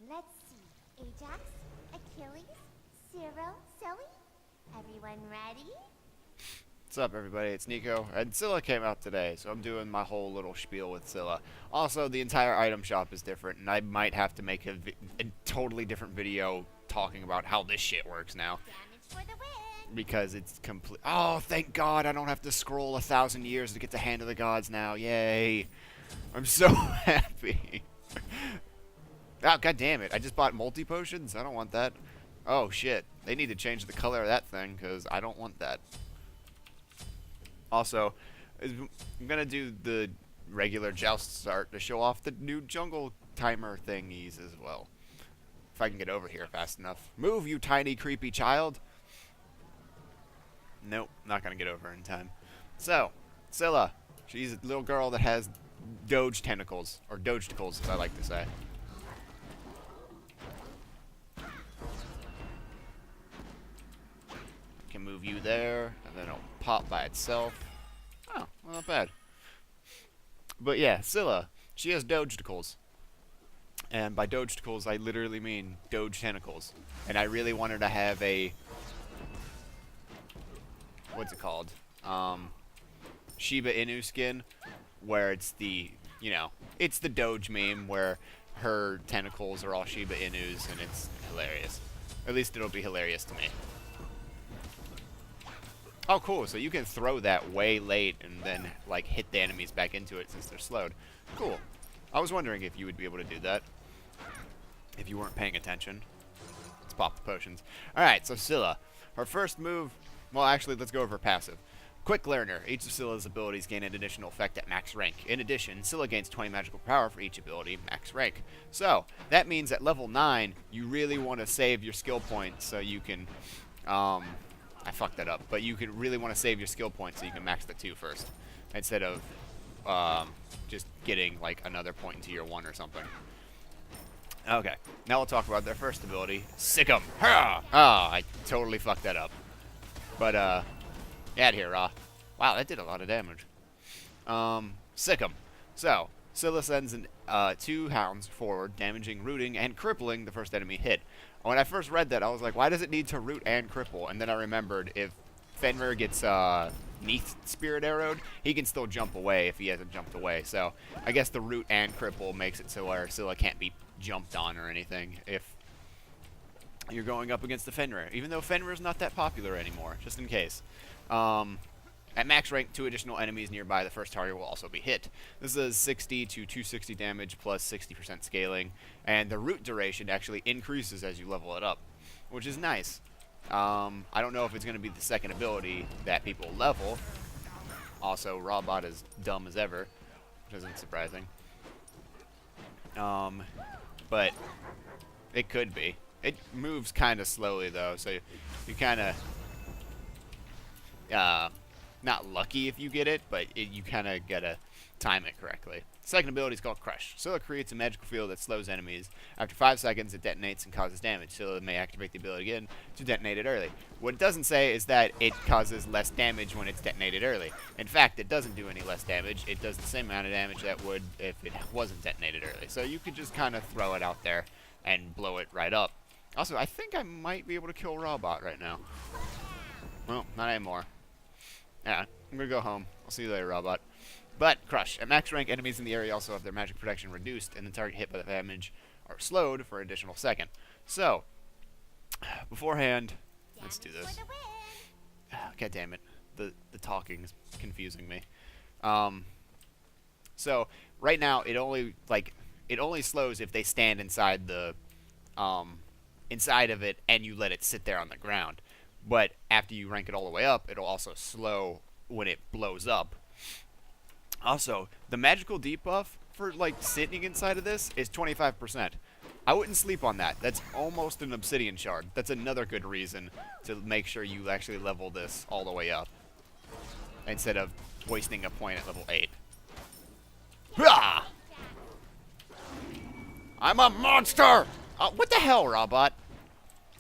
Let's see. Ajax, Achilles, Zero, Zoe. Everyone ready? What's up, everybody? It's Nico, and Scylla came out today, so I'm doing my whole little spiel with Scylla. Also, the entire item shop is different, and I might have to make a totally different video talking about how this shit works now. Damage for the win. Because it's complete. Oh, thank God I don't have to scroll 1,000 years to get the Hand of the Gods now. Yay. I'm so happy. Oh, God damn it. I just bought multi-potions? I don't want that. Oh, shit. They need to change the color of that thing, because I don't want that. Also, I'm going to do the regular joust start to show off the new jungle timer thingies as well. If I can get over here fast enough. Move, you tiny, creepy child. Nope, not going to get over in time. So, Scylla. She's a little girl that has doge tentacles, or dogecicles, as I like to say. Can move you there, and then it'll pop by itself. Oh, well, not bad. But yeah, Scylla, she has dogecicles. And by dogecicles, I literally mean doge tentacles. And I really want her to have a... what's it called? Shiba Inu skin, where it's the, you know, it's the Doge meme where her tentacles are all Shiba Inus, and it's hilarious. At least it'll be hilarious to me. Oh, cool. So you can throw that way late and then, like, hit the enemies back into it since they're slowed. Cool. I was wondering if you would be able to do that. If you weren't paying attention. Let's pop the potions. Alright, so Scylla. Her first move... well, actually, let's go over her passive. Quick Learner. Each of Scylla's abilities gain an additional effect at max rank. In addition, Scylla gains 20 magical power for each ability, max rank. So, that means at level 9, you really want to save your skill points so you can... I fucked that up. But you could really want to save your skill points so you can max the 2 first. Instead of just getting, like, another point into your 1 or something. Okay. Now we'll talk about their first ability. Sick 'em! Ah, I totally fucked that up. But, get out of here, Ra. Wow, that did a lot of damage. Sick 'em. So, Scylla sends 2 hounds forward, damaging, rooting, and crippling the first enemy hit. When I first read that, I was like, why does it need to root and cripple? And then I remembered if Fenrir gets Neath Spirit Arrowed, he can still jump away if he hasn't jumped away. So, I guess the root and cripple makes it so where Scylla can't be jumped on or anything if you're going up against the Fenrir. Even though Fenrir's not that popular anymore, just in case. At max rank, 2 additional enemies nearby the first target will also be hit. This is 60 to 260 damage plus 60% scaling, and the root duration actually increases as you level it up, which is nice. I don't know if it's going to be the second ability that people level. Also, Robot is dumb as ever, which isn't surprising. But it could be. It moves kind of slowly, though, so you kind of... not lucky if you get it, but you kind of gotta time it correctly. Second ability is called Crush. Scylla creates a magical field that slows enemies. After 5 seconds, it detonates and causes damage. Scylla may activate the ability again to detonate it early. What it doesn't say is that it causes less damage when it's detonated early. In fact, it doesn't do any less damage. It does the same amount of damage that would if it wasn't detonated early. So you could just kind of throw it out there and blow it right up. Also, I think I might be able to kill Robot right now. Well, not anymore. Yeah, I'm gonna go home. I'll see you later, Robot. But, Crush. At max rank, enemies in the area also have their magic protection reduced, and the target hit by the damage are slowed for an additional second. So, beforehand, let's do this. God damn it. The talking is confusing me. So, right now, it only slows if they stand inside the, inside of it, and you let it sit there on the ground. But after you rank it all the way up, it'll also slow when it blows up. Also, the magical debuff for, like, sitting inside of this is 25%. I wouldn't sleep on that. That's almost an obsidian shard. That's another good reason to make sure you actually level this all the way up. Instead of wasting a point at level 8. Hah! I'm a monster! What the hell, Robot?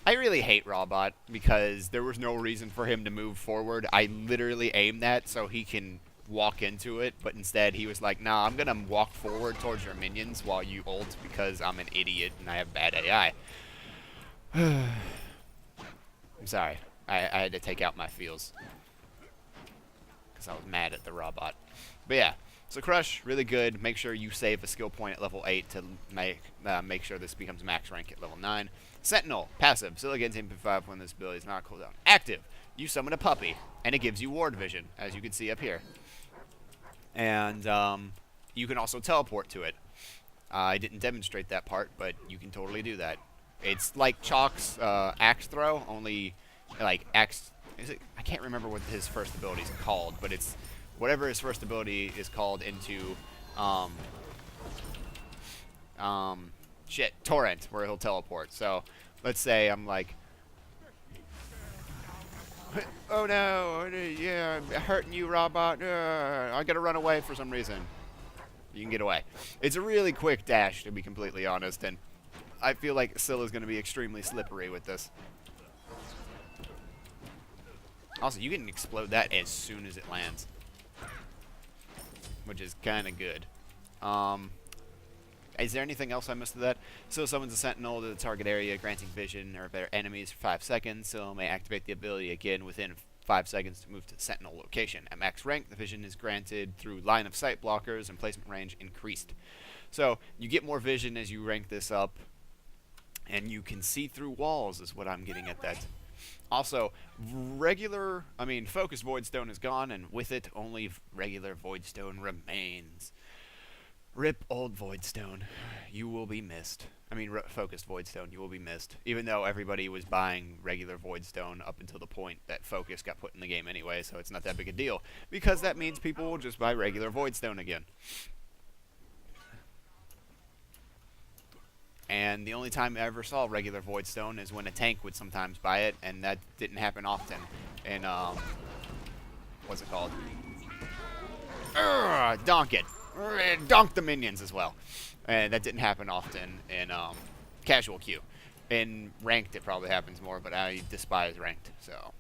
I really hate Robot because there was no reason for him to move forward. I literally aimed that so he can walk into it, but instead he was like, nah, I'm gonna walk forward towards your minions while you ult because I'm an idiot and I have bad AI. I'm sorry. I had to take out my feels because I was mad at the robot. But yeah, so Crush, really good. Make sure you save a skill point at level 8 to make sure this becomes max rank at level 9. Sentinel, passive. Scylla gains MP 5 when this ability is not cooldown. Active, you summon a puppy, and it gives you ward vision, as you can see up here. And you can also teleport to it. I didn't demonstrate that part, but you can totally do that. It's like Chalk's axe throw, only like axe. I can't remember what his first ability is called, but it's whatever his first ability is called into Torrent, where he'll teleport. So let's say I'm like, oh no, yeah, I'm hurting you, robot. I gotta run away for some reason. You can get away. It's a really quick dash, to be completely honest, and I feel like Scylla's going to be extremely slippery with this. Also, you can explode that as soon as it lands, which is kind of good. Is there anything else I missed of that? Scylla summons a sentinel to the target area, granting vision or better enemies for 5 seconds. Scylla may activate the ability again within 5 seconds to move to the sentinel location. At max rank, the vision is granted through line of sight blockers and placement range increased. So you get more vision as you rank this up, and you can see through walls is what I'm getting at that. Also, focused Voidstone is gone, and with it, only regular Voidstone remains. Rip old Voidstone. You will be missed. Focused Voidstone, you will be missed. Even though everybody was buying regular Voidstone up until the point that Focus got put in the game anyway, so it's not that big a deal. Because that means people will just buy regular Voidstone again. And the only time I ever saw regular Voidstone is when a tank would sometimes buy it, and that didn't happen often. And, what's it called? Donk it. Donk the minions as well. And that didn't happen often in, casual queue. In ranked, it probably happens more, but I despise ranked, so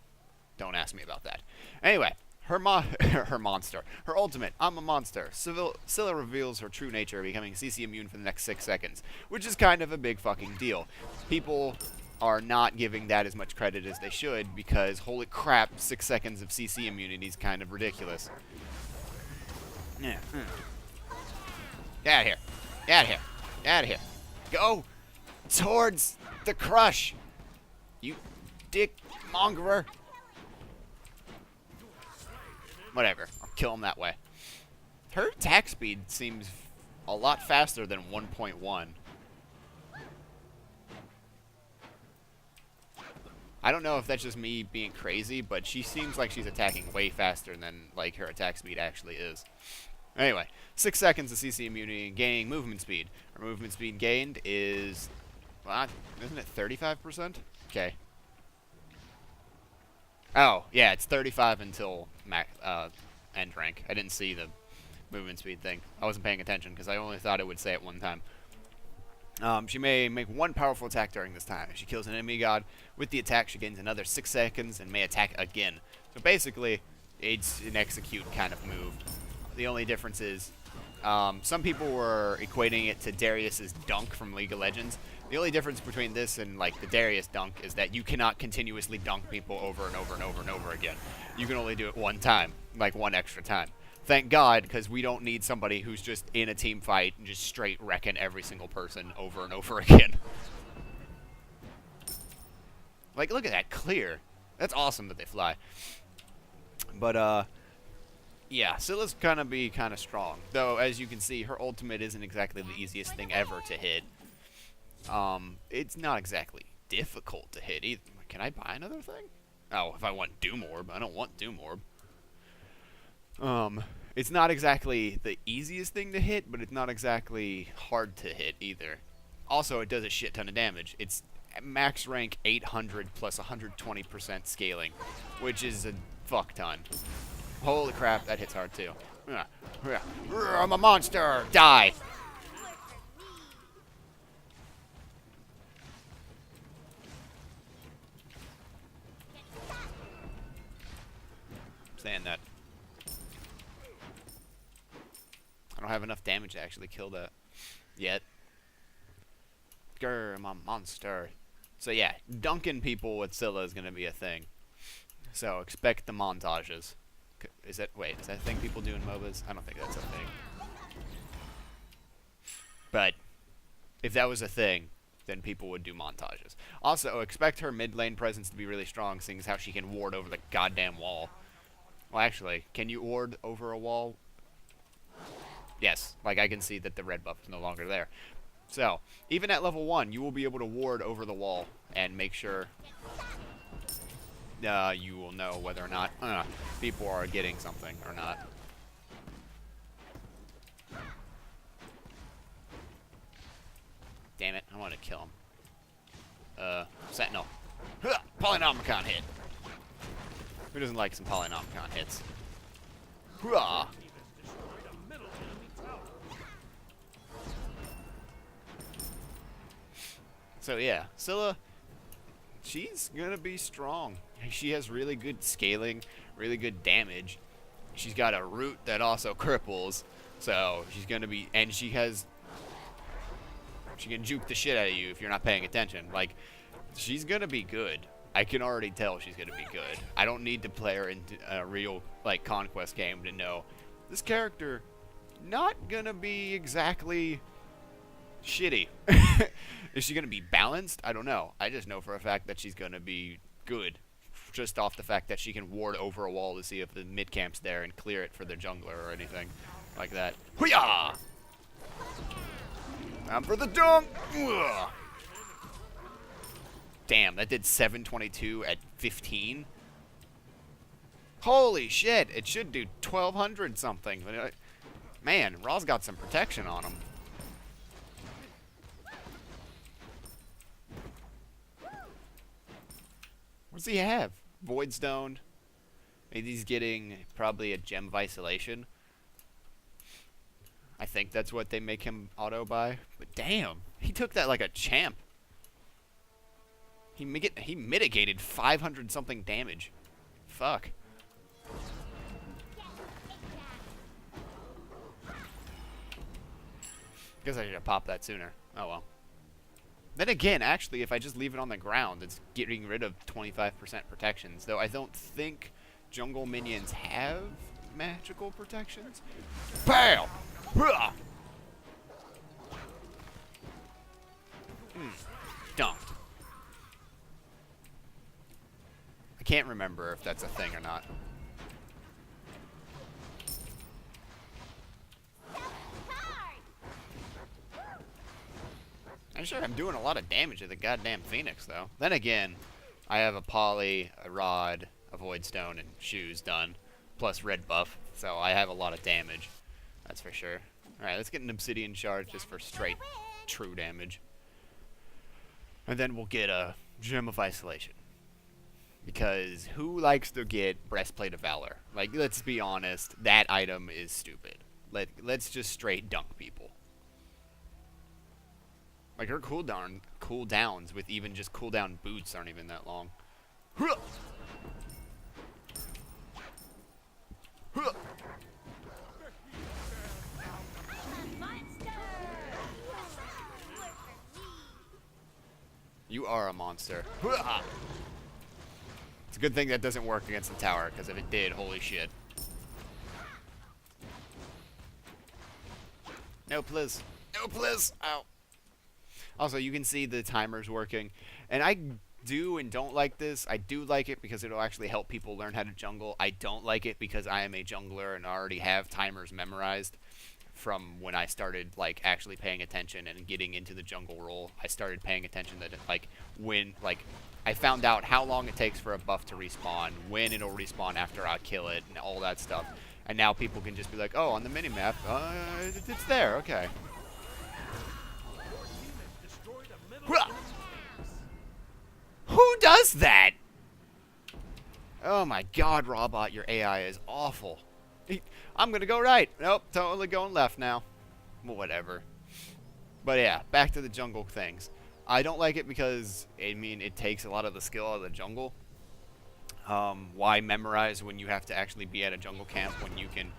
don't ask me about that. Anyway. Her monster. Her ultimate, I'm a monster. Scylla reveals her true nature, becoming CC immune for the next 6 seconds, which is kind of a big fucking deal. People are not giving that as much credit as they should, because holy crap, 6 seconds of CC immunity is kind of ridiculous. Yeah. Get out of here. Get out of here. Get out of here. Go towards the Crush. You dick mongerer. Whatever. I'll kill him that way. Her attack speed seems a lot faster than 1.1. I don't know if that's just me being crazy, but she seems like she's attacking way faster than like her attack speed actually is. Anyway, 6 seconds of CC immunity and gaining movement speed. Her movement speed gained is, well, isn't it 35%? Okay. Oh, yeah, it's 35 until end rank. I didn't see the movement speed thing. I wasn't paying attention because I only thought it would say it one time. She may make one powerful attack during this time. If she kills an enemy god with the attack, she gains another 6 seconds and may attack again. So basically, it's an execute kind of move. The only difference is, some people were equating it to Darius's dunk from League of Legends. The only difference between this and like the Darius dunk is that you cannot continuously dunk people over and over and over and over again. You can only do it one time, like one extra time. Thank God, because we don't need somebody who's just in a team fight and just straight wrecking every single person over and over again. Like, look at that clear. That's awesome that they fly. But, yeah, Scylla's gonna be kind of strong. Though, as you can see, her ultimate isn't exactly the easiest thing ever to hit. It's not exactly difficult to hit either. Can I buy another thing? Oh, if I want Doom Orb. I don't want Doom Orb. It's not exactly the easiest thing to hit, but it's not exactly hard to hit either. Also, it does a shit ton of damage. It's max rank 800 plus 120% scaling, which is a fuck ton. Holy crap, that hits hard too. I'm a monster! Die! Saying that. don't have enough damage to actually kill that yet. Grr, I'm a monster. So yeah, dunking people with Scylla is going to be a thing. So expect the montages. Is that a thing people do in MOBAs? I don't think that's a thing. But if that was a thing, then people would do montages. Also, expect her mid lane presence to be really strong, seeing as how she can ward over the goddamn wall. Well, actually, can you ward over a wall? Yes, like I can see that the red buff is no longer there. So, even at level 1, you will be able to ward over the wall and make sure you will know whether or not people are getting something or not. Damn it, I want to kill him. Sentinel. Polynomicon hit. Who doesn't like some Polynomicon hits? Hurrah! So yeah, Scylla, she's gonna be strong. She has really good scaling, really good damage. She's got a root that also cripples, so she's gonna be, and she can juke the shit out of you if you're not paying attention. Like, she's gonna be good. I can already tell she's gonna be good. I don't need to play her into a real like conquest game to know this character not gonna be exactly shitty. Is she gonna be balanced? I don't know. I just know for a fact that she's gonna be good, just off the fact that she can ward over a wall to see if the mid camp's there and clear it for the jungler or anything like that. Hoo-yah! Time for the dunk! Ugh. Damn, that did 722 at 15. Holy shit! It should do 1200 something. Man, Raw's got some protection on him. What does he have? Voidstone. Maybe he's getting probably a Gem of Isolation. I think that's what they make him auto buy. But damn, he took that like a champ. He mitigated 500 something damage. Fuck. Guess I should have popped that sooner. Oh well. Then again, actually, if I just leave it on the ground, it's getting rid of 25% protections. Though I don't think jungle minions have magical protections. BAM! Dumped. I can't remember if that's a thing or not. I'm sure I'm doing a lot of damage to the goddamn Phoenix, though. Then again, I have a Poly, a Rod, a Voidstone, and Shoes done, plus red buff, so I have a lot of damage. That's for sure. Alright, let's get an Obsidian Shard just for straight true damage. And then we'll get a Gem of Isolation. Because who likes to get Breastplate of Valor? Like, let's be honest, that item is stupid. Let's just straight dunk people. Like, her cooldowns with even just cooldown boots aren't even that long. You are a monster. It's a good thing that doesn't work against the tower, because if it did, holy shit. No, please. No, please. Ow. Also, you can see the timers working. And I do and don't like this. I do like it because it'll actually help people learn how to jungle. I don't like it because I am a jungler and already have timers memorized from when I started like actually paying attention and getting into the jungle role. I started paying attention that like when like I found out how long it takes for a buff to respawn, when it'll respawn after I kill it, and all that stuff. And now people can just be like, oh, on the minimap, it's there, okay. Who does that? Oh my god, Robot, your AI is awful. I'm gonna go right. Nope, totally going left now. Well, whatever. But yeah, back to the jungle things. I don't like it because, I mean, it takes a lot of the skill out of the jungle. Why memorize when you have to actually be at a jungle camp when you can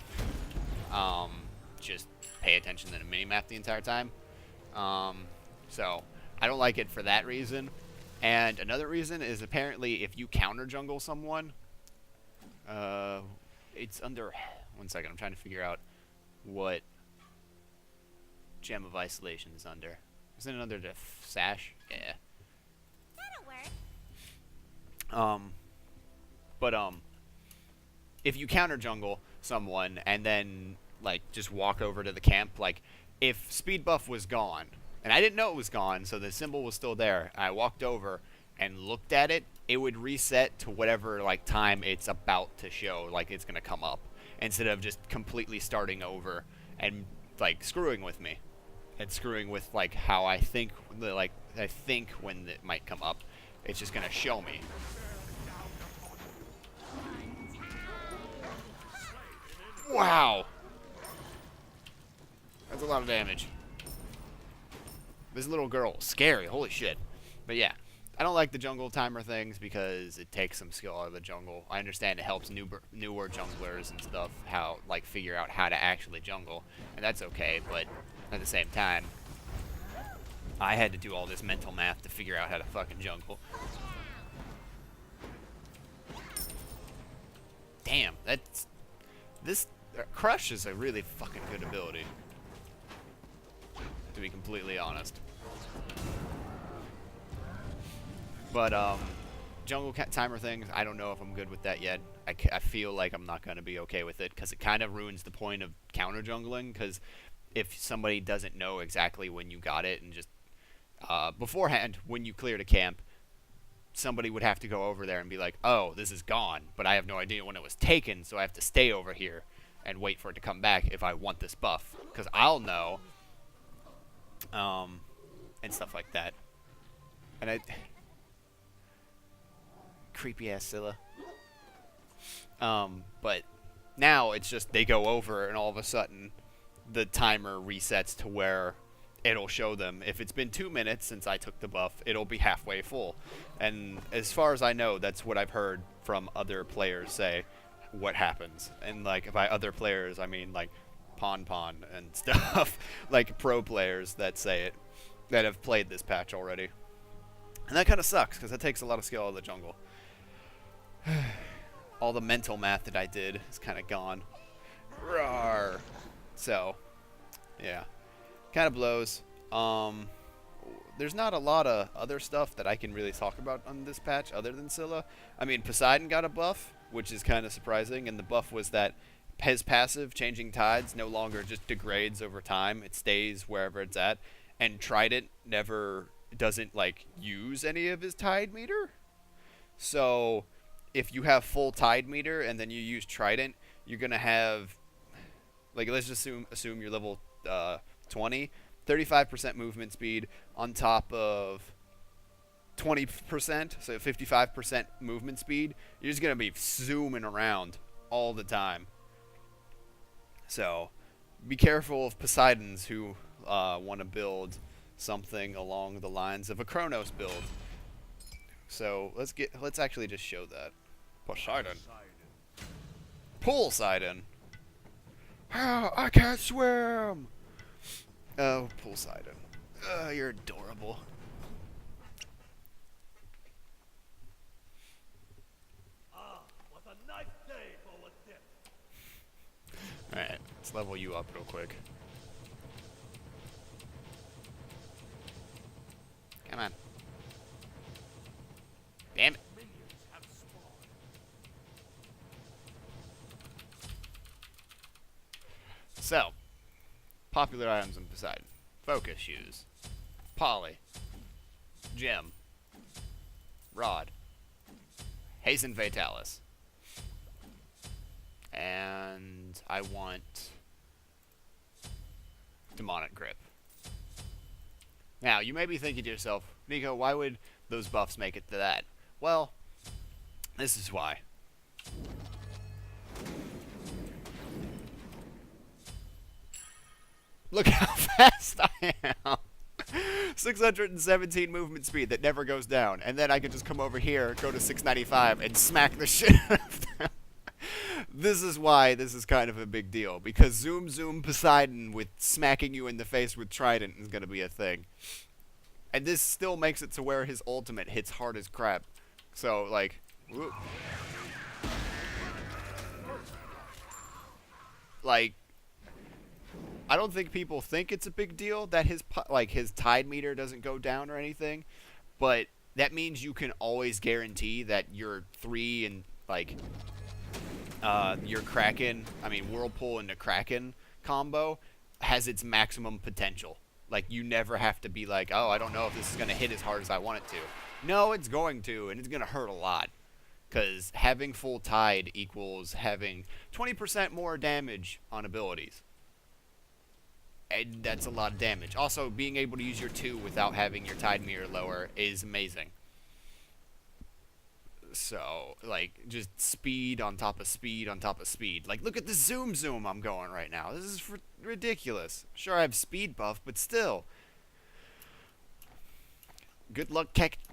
just pay attention to the mini-map the entire time. So I don't like it for that reason. And another reason is apparently if you counter jungle someone, it's under... One second, I'm trying to figure out what Gem of Isolation is under. Isn't it under the Sash? Yeah. That'll work. If you counter jungle someone and then, like, just walk over to the camp, like, if speed buff was gone, and I didn't know it was gone, so the symbol was still there, I walked over and looked at it, it would reset to whatever, like, time it's about to show, like, it's gonna come up, instead of just completely starting over and, like, screwing with me. And screwing with, like, how I think, like, when it might come up. It's just gonna show me. Wow! That's a lot of damage. This little girl, scary, holy shit. But yeah, I don't like the jungle timer things because it takes some skill out of the jungle. I understand it helps newer junglers and stuff like figure out how to actually jungle, and that's okay, but at the same time, I had to do all this mental math to figure out how to fucking jungle. Damn, this Crush is a really fucking good ability, to be completely honest. But jungle timer things, I don't know if I'm good with that yet. I feel like I'm not gonna be okay with it because it kind of ruins the point of counter jungling. Because if somebody doesn't know exactly when you got it and just beforehand when you cleared a camp, somebody would have to go over there and be like, oh, this is gone, but I have no idea when it was taken, so I have to stay over here and wait for it to come back if I want this buff, because I'll know, and stuff like that. And creepy ass Scylla. But now it's just they go over and all of a sudden the timer resets to where it'll show them if it's been 2 minutes since I took the buff, it'll be halfway full. And as far as I know, that's what I've heard from other players say what happens. And like by other players, I mean like Pon and stuff, like pro players that say it, that have played this patch already. And that kind of sucks because that takes a lot of skill out of the jungle. All the mental math that I did is kind of gone. Rawr. So, yeah. Kind of blows. There's not a lot of other stuff that I can really talk about on this patch other than Scylla. I mean, Poseidon got a buff, which is kind of surprising, and the buff was that his passive, Changing Tides, no longer just degrades over time. It stays wherever it's at. And Trident never doesn't, like, use any of his tide meter. So, if you have full tide meter and then you use Trident, you're going to have, like, let's just assume you're level 20, 35% movement speed on top of 20%, so 55% movement speed. You're just going to be zooming around all the time. So, be careful of Poseidons who want to build something along the lines of a Chronos build. So, let's actually just show that. Poseidon. Poseidon. Ah, I can't swim! Oh, Poseidon. You're adorable. Ah, what a nice day for a dip. Alright, let's level you up real quick. Come on. Damn it. Minions have spawned. So, popular items in Poseidon. Focus shoes. Poly. Gem. Rod. Hasten Fatalis. And I want Demonic Grip. Now, you may be thinking to yourself, Nico, why would those buffs make it to that? Well, this is why. Look how fast I am. 617 movement speed that never goes down. And then I can just come over here, go to 695, and smack the shit out of them. This is why this is kind of a big deal, because Zoom Zoom Poseidon with smacking you in the face with Trident is going to be a thing. And this still makes it to where his ultimate hits hard as crap. So, like, whoop. Like, I don't think people think it's a big deal that his tide meter doesn't go down or anything, but that means you can always guarantee that your 3 and like your Whirlpool into Kraken combo has its maximum potential. Like, you never have to be like, oh, I don't know if this is going to hit as hard as I want it to. No, it's going to, and it's going to hurt a lot. Because having full tide equals having 20% more damage on abilities. And that's a lot of damage. Also, being able to use your 2 without having your tide meter lower is amazing. So, like, just speed on top of speed on top of speed. Like, look at the zoom zoom I'm going right now. This is ridiculous. Sure, I have speed buff, but still. Good luck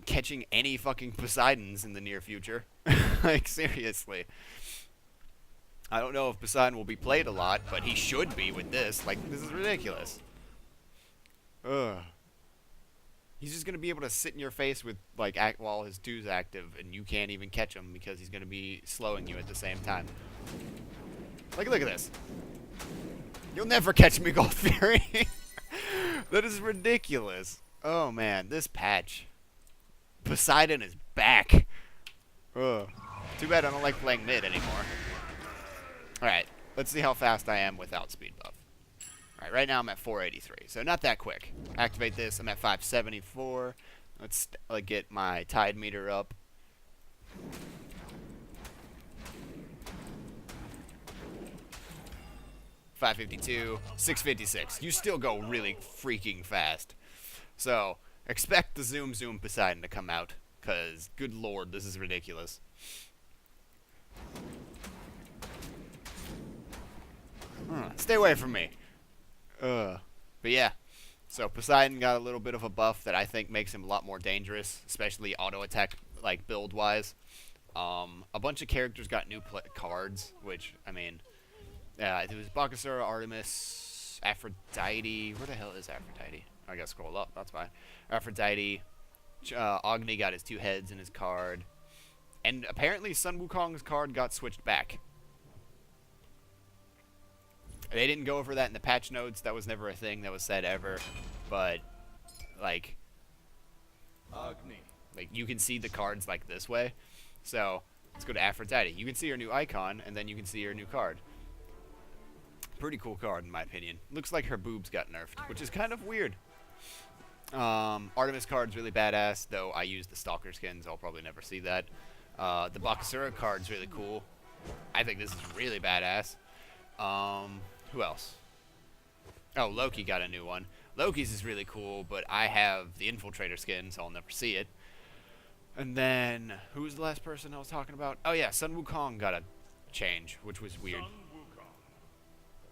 catching any fucking Poseidons in the near future. Like, seriously. I don't know if Poseidon will be played a lot, but he should be with this. Like, this is ridiculous. Ugh. He's just going to be able to sit in your face with, like, while his 2's active, and you can't even catch him because he's going to be slowing you at the same time. Like, look at this. You'll never catch me, Gold Fury. That is ridiculous. Oh, man, this patch. Poseidon is back. Ugh. Too bad I don't like playing mid anymore. Alright, let's see how fast I am without speed buff. Alright, right now I'm at 483, so not that quick. Activate this, I'm at 574. Let's get my tide meter up. $552, $656. You still go really freaking fast. So, expect the Zoom Zoom Poseidon to come out, because, good lord, this is ridiculous. Stay away from me. But yeah, so Poseidon got a little bit of a buff that I think makes him a lot more dangerous, especially auto attack, like, build wise. A bunch of characters got new cards, which, I mean, it was Bakasura, Artemis, Aphrodite. Where the hell is Aphrodite? I gotta scroll up, that's fine. Aphrodite, Agni got his 2 heads in his card, and apparently Sun Wukong's card got switched back. They didn't go over that in the patch notes. That was never a thing that was said ever. But, like, you can see the cards, like, this way. So, let's go to Aphrodite. You can see her new icon, and then you can see her new card. Pretty cool card, in my opinion. Looks like her boobs got nerfed, which is kind of weird. Artemis card's really badass, though I use the Stalker skin, so I'll probably never see that. The Bakasura card's really cool. I think this is really badass. Who else? Oh, Loki got a new one. Loki's is really cool, but I have the Infiltrator skin, so I'll never see it. And then, who was the last person I was talking about? Oh yeah, Sun Wukong got a change, which was weird.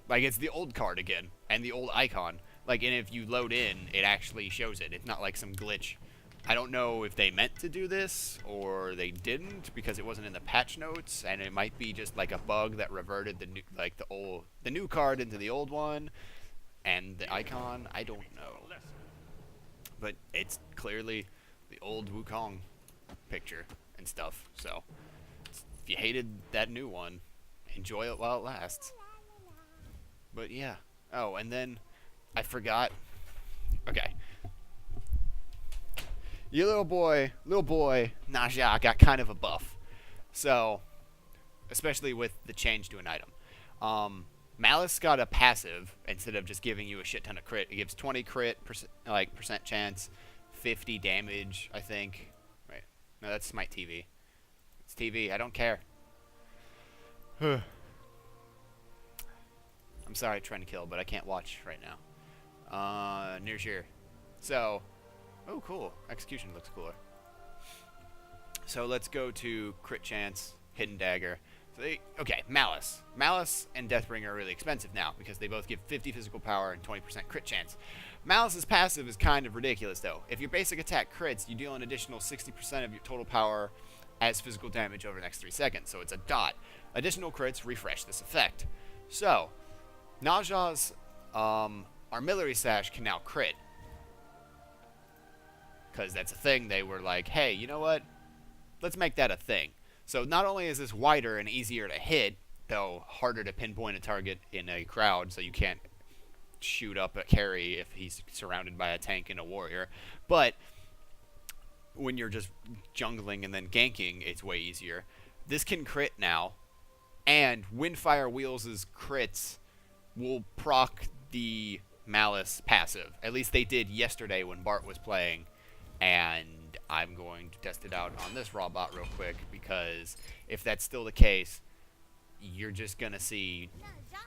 Like, it's the old card again, and the old icon. Like, and if you load in, it actually shows it. It's not like some glitch. I don't know if they meant to do this, or they didn't, because it wasn't in the patch notes, and it might be just like a bug that reverted the new, like the new card into the old one, and the icon. I don't know, but it's clearly the old Wukong picture and stuff. So if you hated that new one, enjoy it while it lasts. But yeah. Oh, and then I forgot. Okay. Your little boy, Naja got kind of a buff. So, especially with the change to an item. Malice got a passive instead of just giving you a shit ton of crit. It gives 20 percent chance, 50 damage, I think. Wait, no, that's Smite TV. It's TV. I don't care. I'm sorry, trying to kill, but I can't watch right now. Near here. So. Oh, cool. Execution looks cooler. So let's go to crit chance, hidden dagger. So okay, Malice. Malice and Deathbringer are really expensive now because they both give 50 physical power and 20% crit chance. Malice's passive is kind of ridiculous though. If your basic attack crits, you deal an additional 60% of your total power as physical damage over the next 3 seconds. So it's a dot. Additional crits refresh this effect. So, Naja's Armillary Sash can now crit. Because that's a thing. They were like, hey, you know what? Let's make that a thing. So not only is this wider and easier to hit, though harder to pinpoint a target in a crowd, so you can't shoot up a carry if he's surrounded by a tank and a warrior, but when you're just jungling and then ganking, it's way easier. This can crit now, and Windfire Wheels' crits will proc the Malice passive. At least they did yesterday when Bart was playing, and I'm going to test it out on this robot real quick, because if that's still the case, you're just going to see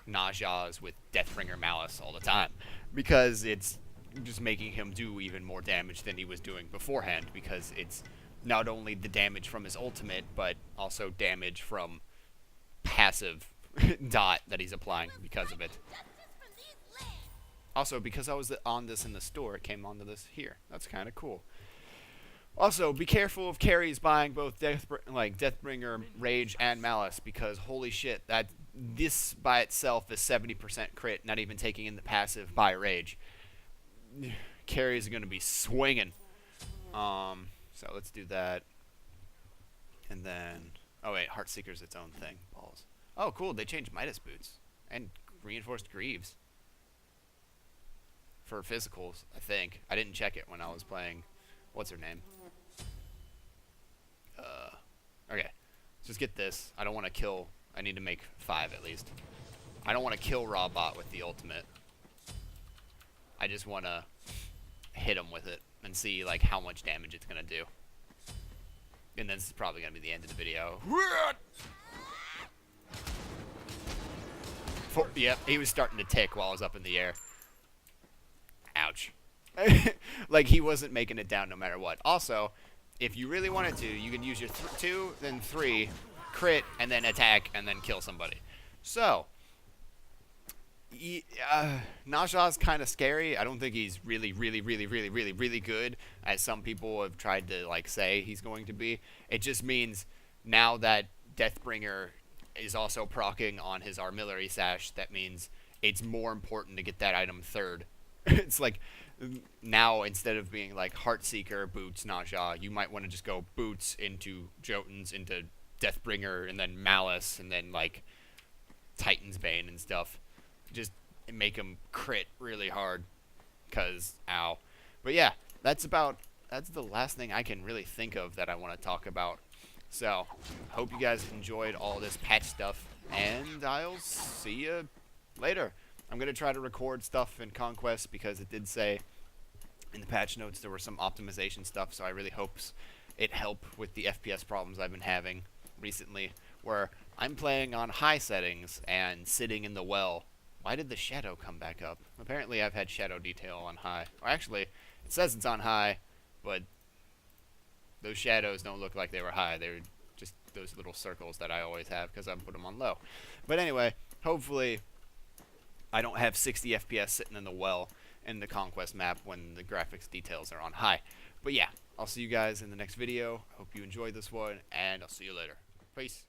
Naja's with Deathbringer Malice all the time, because it's just making him do even more damage than he was doing beforehand, because it's not only the damage from his ultimate, but also damage from passive dot that he's applying because of it. Also, because I was on this in the store, it came onto this here. That's kind of cool. Also, be careful of carries buying both Deathbringer, Rage, and Malice, because holy shit, that this by itself is 70% crit, not even taking in the passive by Rage. Carries are going to be swinging. So let's do that. And then, oh wait, Heartseeker's its own thing. Balls. Oh, cool, they changed Midas Boots and reinforced Greaves for physicals, I think. I didn't check it when I was playing. What's her name? Okay. Let's just get this. I don't want to kill. I need to make 5 at least. I don't want to kill Robot with the ultimate. I just want to hit him with it and see like how much damage it's going to do. And this is probably going to be the end of the video. Yep, he was starting to tick while I was up in the air. Ouch. Like, he wasn't making it down no matter what. Also, if you really wanted to, you can use your 2, then 3, crit, and then attack, and then kill somebody. So, Naja's kind of scary. I don't think he's really good, as some people have tried to, like, say he's going to be. It just means now that Deathbringer is also proccing on his Armillary Sash, that means it's more important to get that item third. It's like, now instead of being like Heartseeker, Boots, Naja, you might want to just go Boots into Jotuns, into Deathbringer, and then Malice, and then like Titan's Bane and stuff. Just make him crit really hard, cause ow. But yeah, that's the last thing I can really think of that I want to talk about. So, hope you guys enjoyed all this patch stuff, and I'll see you later. I'm going to try to record stuff in Conquest, because it did say in the patch notes there were some optimization stuff, so I really hope it helped with the FPS problems I've been having recently, where I'm playing on high settings and sitting in the well. Why did the shadow come back up? Apparently I've had shadow detail on high. Or actually, it says it's on high, but those shadows don't look like they were high. They're just those little circles that I always have because I put them on low. But anyway, hopefully I don't have 60 FPS sitting in the well in the Conquest map when the graphics details are on high. But yeah, I'll see you guys in the next video. Hope you enjoyed this one, and I'll see you later. Peace.